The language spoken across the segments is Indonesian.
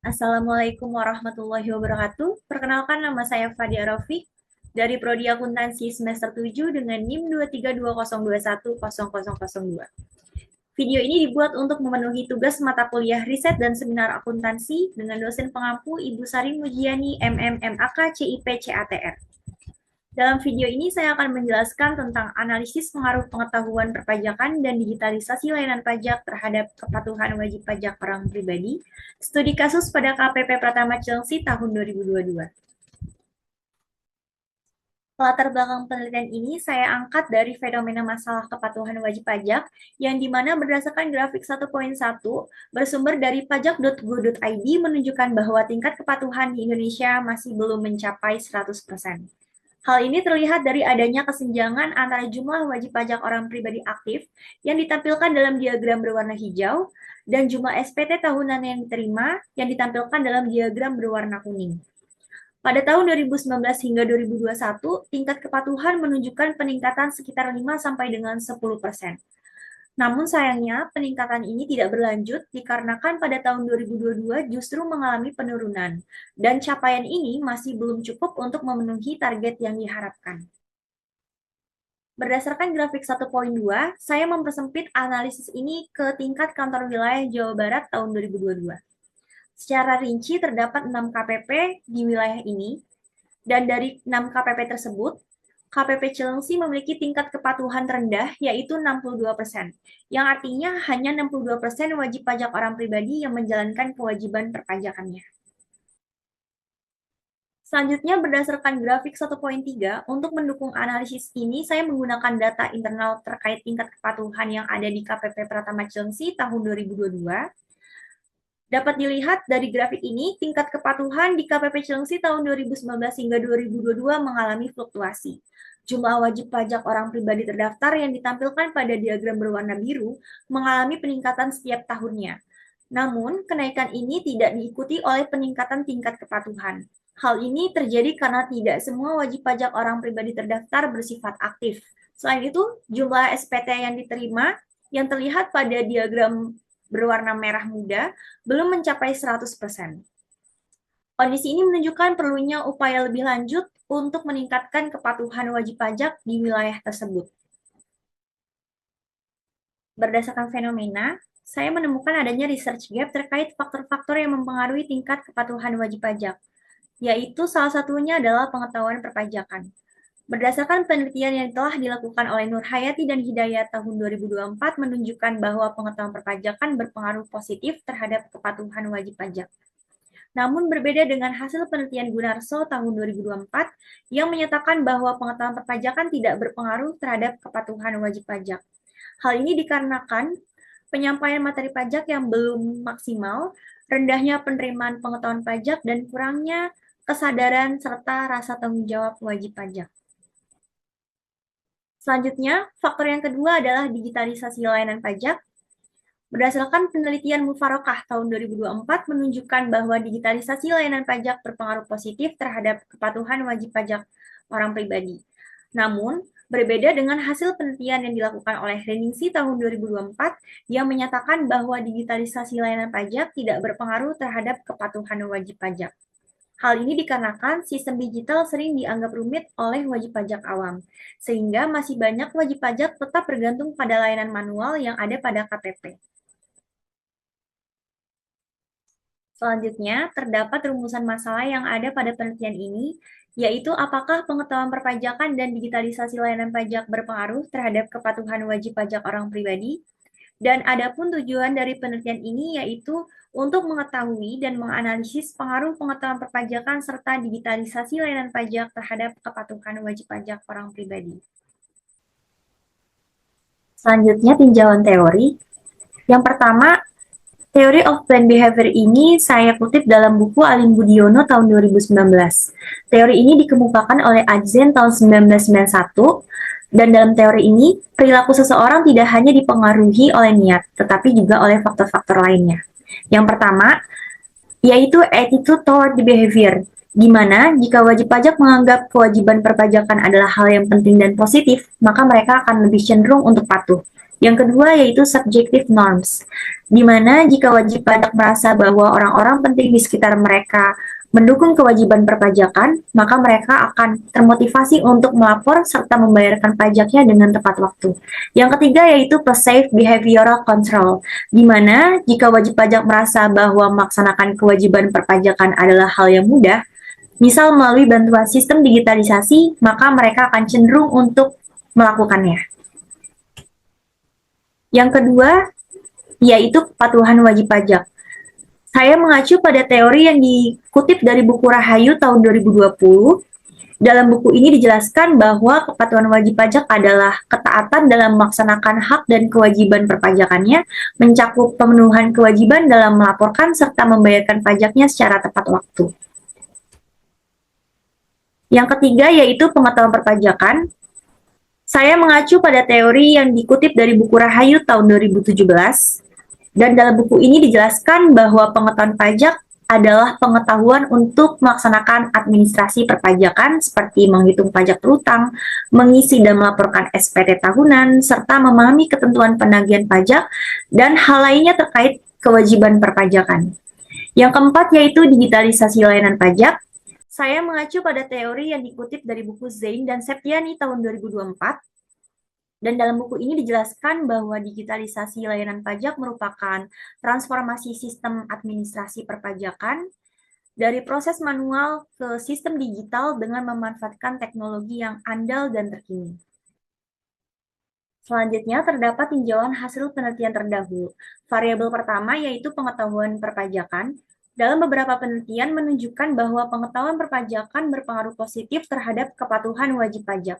Assalamualaikum warahmatullahi wabarakatuh. Perkenalkan, nama saya Fadia Rafiq dari Prodi Akuntansi semester 7 dengan NIM 23202100002. Video ini dibuat untuk memenuhi tugas mata kuliah riset dan seminar akuntansi dengan dosen pengampu Ibu Sari Mujiani MMMAK CIP CATR. Dalam video ini saya akan menjelaskan tentang analisis pengaruh pengetahuan perpajakan dan digitalisasi layanan pajak terhadap kepatuhan wajib pajak orang pribadi, studi kasus pada KPP Pratama Cilengsi tahun 2022. Latar belakang penelitian ini saya angkat dari fenomena masalah kepatuhan wajib pajak yang dimana berdasarkan grafik 1.1 bersumber dari pajak.go.id menunjukkan bahwa tingkat kepatuhan di Indonesia masih belum mencapai 100%. Hal ini terlihat dari adanya kesenjangan antara jumlah wajib pajak orang pribadi aktif yang ditampilkan dalam diagram berwarna hijau dan jumlah SPT tahunan yang diterima yang ditampilkan dalam diagram berwarna kuning. Pada tahun 2019 hingga 2021, tingkat kepatuhan menunjukkan peningkatan sekitar 5 sampai dengan 10%. Namun sayangnya peningkatan ini tidak berlanjut dikarenakan pada tahun 2022 justru mengalami penurunan dan capaian ini masih belum cukup untuk memenuhi target yang diharapkan. Berdasarkan grafik 1.2, saya mempersempit analisis ini ke tingkat kantor wilayah Jawa Barat tahun 2022. Secara rinci terdapat 6 KPP di wilayah ini, dan dari 6 KPP tersebut, KPP Cilengsi memiliki tingkat kepatuhan rendah, yaitu 62%, yang artinya hanya 62% wajib pajak orang pribadi yang menjalankan kewajiban perpajakannya. Selanjutnya, berdasarkan grafik 1.3, untuk mendukung analisis ini, saya menggunakan data internal terkait tingkat kepatuhan yang ada di KPP Pratama Cilengsi tahun 2022. Dapat dilihat dari grafik ini, tingkat kepatuhan di KPP Cilengsi tahun 2019 hingga 2022 mengalami fluktuasi. Jumlah wajib pajak orang pribadi terdaftar yang ditampilkan pada diagram berwarna biru mengalami peningkatan setiap tahunnya. Namun, kenaikan ini tidak diikuti oleh peningkatan tingkat kepatuhan. Hal ini terjadi karena tidak semua wajib pajak orang pribadi terdaftar bersifat aktif. Selain itu, jumlah SPT yang diterima yang terlihat pada diagram berwarna merah muda belum mencapai 100%. Kondisi ini menunjukkan perlunya upaya lebih lanjut untuk meningkatkan kepatuhan wajib pajak di wilayah tersebut. Berdasarkan fenomena, saya menemukan adanya research gap terkait faktor-faktor yang mempengaruhi tingkat kepatuhan wajib pajak, yaitu salah satunya adalah pengetahuan perpajakan. Berdasarkan penelitian yang telah dilakukan oleh Nur Hayati dan Hidayat tahun 2024 menunjukkan bahwa pengetahuan perpajakan berpengaruh positif terhadap kepatuhan wajib pajak. Namun berbeda dengan hasil penelitian Gunarso tahun 2024 yang menyatakan bahwa pengetahuan perpajakan tidak berpengaruh terhadap kepatuhan wajib pajak. Hal ini dikarenakan penyampaian materi pajak yang belum maksimal, rendahnya penerimaan pengetahuan pajak, dan kurangnya kesadaran serta rasa tanggung jawab wajib pajak. Selanjutnya, faktor yang kedua adalah digitalisasi layanan pajak. Berdasarkan penelitian Mufarokah tahun 2024 menunjukkan bahwa digitalisasi layanan pajak berpengaruh positif terhadap kepatuhan wajib pajak orang pribadi. Namun, berbeda dengan hasil penelitian yang dilakukan oleh Reningsi tahun 2024 yang menyatakan bahwa digitalisasi layanan pajak tidak berpengaruh terhadap kepatuhan wajib pajak. Hal ini dikarenakan sistem digital sering dianggap rumit oleh wajib pajak awam, sehingga masih banyak wajib pajak tetap bergantung pada layanan manual yang ada pada KPP. Selanjutnya, terdapat rumusan masalah yang ada pada penelitian ini, yaitu apakah pengetahuan perpajakan dan digitalisasi layanan pajak berpengaruh terhadap kepatuhan wajib pajak orang pribadi. Dan adapun tujuan dari penelitian ini yaitu untuk mengetahui dan menganalisis pengaruh pengetahuan perpajakan serta digitalisasi layanan pajak terhadap kepatuhan wajib pajak orang pribadi. Selanjutnya, tinjauan teori. Yang pertama, Theory of Planned Behavior ini saya kutip dalam buku Alim Budiono tahun 2019. Teori ini dikemukakan oleh Adzen tahun 1991, dan dalam teori ini, perilaku seseorang tidak hanya dipengaruhi oleh niat, tetapi juga oleh faktor-faktor lainnya. Yang pertama, yaitu attitude toward the behavior, di mana jika wajib pajak menganggap kewajiban perpajakan adalah hal yang penting dan positif, maka mereka akan lebih cenderung untuk patuh. Yang kedua yaitu subjective norms, di mana jika wajib pajak merasa bahwa orang-orang penting di sekitar mereka mendukung kewajiban perpajakan, maka mereka akan termotivasi untuk melapor serta membayarkan pajaknya dengan tepat waktu. Yang ketiga yaitu perceived behavioral control, di mana jika wajib pajak merasa bahwa melaksanakan kewajiban perpajakan adalah hal yang mudah, misal melalui bantuan sistem digitalisasi, maka mereka akan cenderung untuk melakukannya. Yang kedua, yaitu kepatuhan wajib pajak. Saya mengacu pada teori yang dikutip dari buku Rahayu tahun 2020. Dalam buku ini dijelaskan bahwa kepatuhan wajib pajak adalah ketaatan dalam melaksanakan hak dan kewajiban perpajakannya, mencakup pemenuhan kewajiban dalam melaporkan serta membayarkan pajaknya secara tepat waktu. Yang ketiga yaitu pengetahuan perpajakan. Saya mengacu pada teori yang dikutip dari buku Rahayu tahun 2017, dan dalam buku ini dijelaskan bahwa pengetahuan pajak adalah pengetahuan untuk melaksanakan administrasi perpajakan seperti menghitung pajak berutang, mengisi dan melaporkan SPT tahunan, serta memahami ketentuan penagihan pajak dan hal lainnya terkait kewajiban perpajakan. Yang keempat yaitu digitalisasi layanan pajak. Saya mengacu pada teori yang dikutip dari buku Zain dan Septiani tahun 2024, dan dalam buku ini dijelaskan bahwa digitalisasi layanan pajak merupakan transformasi sistem administrasi perpajakan dari proses manual ke sistem digital dengan memanfaatkan teknologi yang andal dan terkini. Selanjutnya, terdapat tinjauan hasil penelitian terdahulu. Variabel pertama yaitu pengetahuan perpajakan. Dalam beberapa penelitian menunjukkan bahwa pengetahuan perpajakan berpengaruh positif terhadap kepatuhan wajib pajak.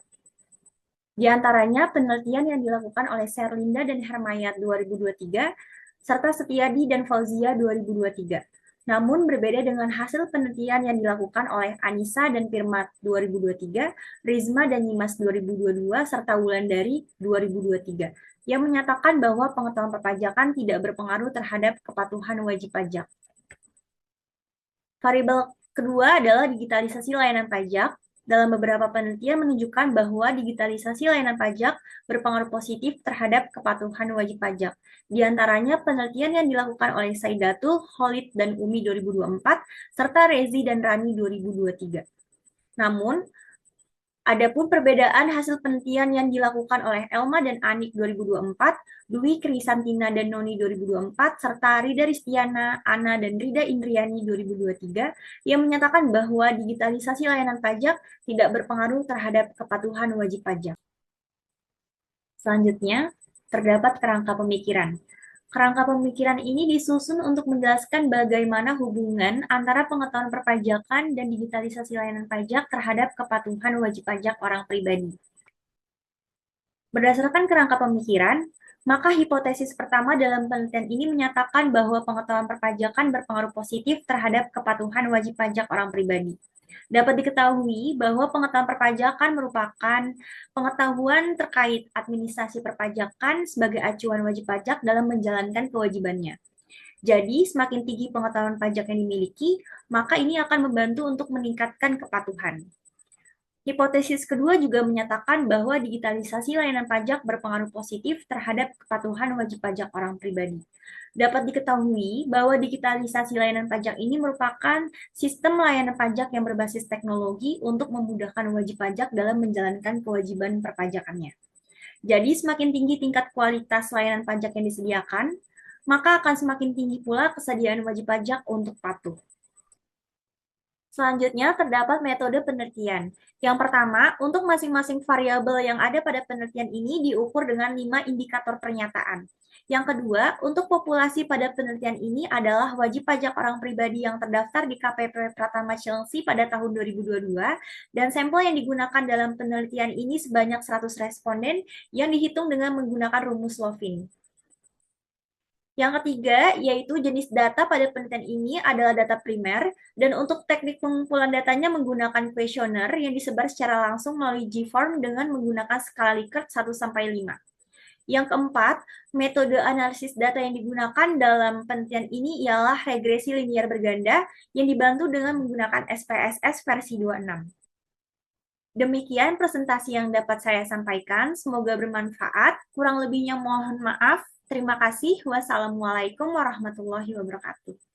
Di antaranya penelitian yang dilakukan oleh Sherlinda dan Hermayat 2023, serta Setiadi dan Fauzia 2023. Namun berbeda dengan hasil penelitian yang dilakukan oleh Anissa dan Firmat 2023, Rizma dan Nyimas 2022, serta Wulandari 2023, yang menyatakan bahwa pengetahuan perpajakan tidak berpengaruh terhadap kepatuhan wajib pajak. Variabel kedua adalah digitalisasi layanan pajak. Dalam beberapa penelitian menunjukkan bahwa digitalisasi layanan pajak berpengaruh positif terhadap kepatuhan wajib pajak. Di antaranya penelitian yang dilakukan oleh Saidatul, Khalid, dan Umi 2024, serta Rezi dan Rani 2023. Namun, adapun perbedaan hasil penelitian yang dilakukan oleh Elma dan Anik 2024, Dwi Krisantina dan Noni 2024, serta Rida Ristiana, Ana, dan Rida Indriani 2023, yang menyatakan bahwa digitalisasi layanan pajak tidak berpengaruh terhadap kepatuhan wajib pajak. Selanjutnya, terdapat kerangka pemikiran. Kerangka pemikiran ini disusun untuk menjelaskan bagaimana hubungan antara pengetahuan perpajakan dan digitalisasi layanan pajak terhadap kepatuhan wajib pajak orang pribadi. Berdasarkan kerangka pemikiran, maka hipotesis pertama dalam penelitian ini menyatakan bahwa pengetahuan perpajakan berpengaruh positif terhadap kepatuhan wajib pajak orang pribadi. Dapat diketahui bahwa pengetahuan perpajakan merupakan pengetahuan terkait administrasi perpajakan sebagai acuan wajib pajak dalam menjalankan kewajibannya. Jadi, semakin tinggi pengetahuan pajak yang dimiliki, maka ini akan membantu untuk meningkatkan kepatuhan. Hipotesis kedua juga menyatakan bahwa digitalisasi layanan pajak berpengaruh positif terhadap kepatuhan wajib pajak orang pribadi. Dapat diketahui bahwa digitalisasi layanan pajak ini merupakan sistem layanan pajak yang berbasis teknologi untuk memudahkan wajib pajak dalam menjalankan kewajiban perpajakannya. Jadi, semakin tinggi tingkat kualitas layanan pajak yang disediakan, maka akan semakin tinggi pula kesediaan wajib pajak untuk patuh. Selanjutnya, terdapat metode penelitian. Yang pertama, untuk masing-masing variabel yang ada pada penelitian ini diukur dengan 5 indikator pernyataan. Yang kedua, untuk populasi pada penelitian ini adalah wajib pajak orang pribadi yang terdaftar di KPP Pratama Cilengsi pada tahun 2022, dan sampel yang digunakan dalam penelitian ini sebanyak 100 responden yang dihitung dengan menggunakan rumus Lovin. Yang ketiga, yaitu jenis data pada penelitian ini adalah data primer, dan untuk teknik pengumpulan datanya menggunakan kuesioner yang disebar secara langsung melalui G-Form dengan menggunakan skala Likert 1-5. Yang keempat, metode analisis data yang digunakan dalam penelitian ini ialah regresi linier berganda yang dibantu dengan menggunakan SPSS versi 26. Demikian presentasi yang dapat saya sampaikan. Semoga bermanfaat. Kurang lebihnya mohon maaf. Terima kasih. Wassalamualaikum warahmatullahi wabarakatuh.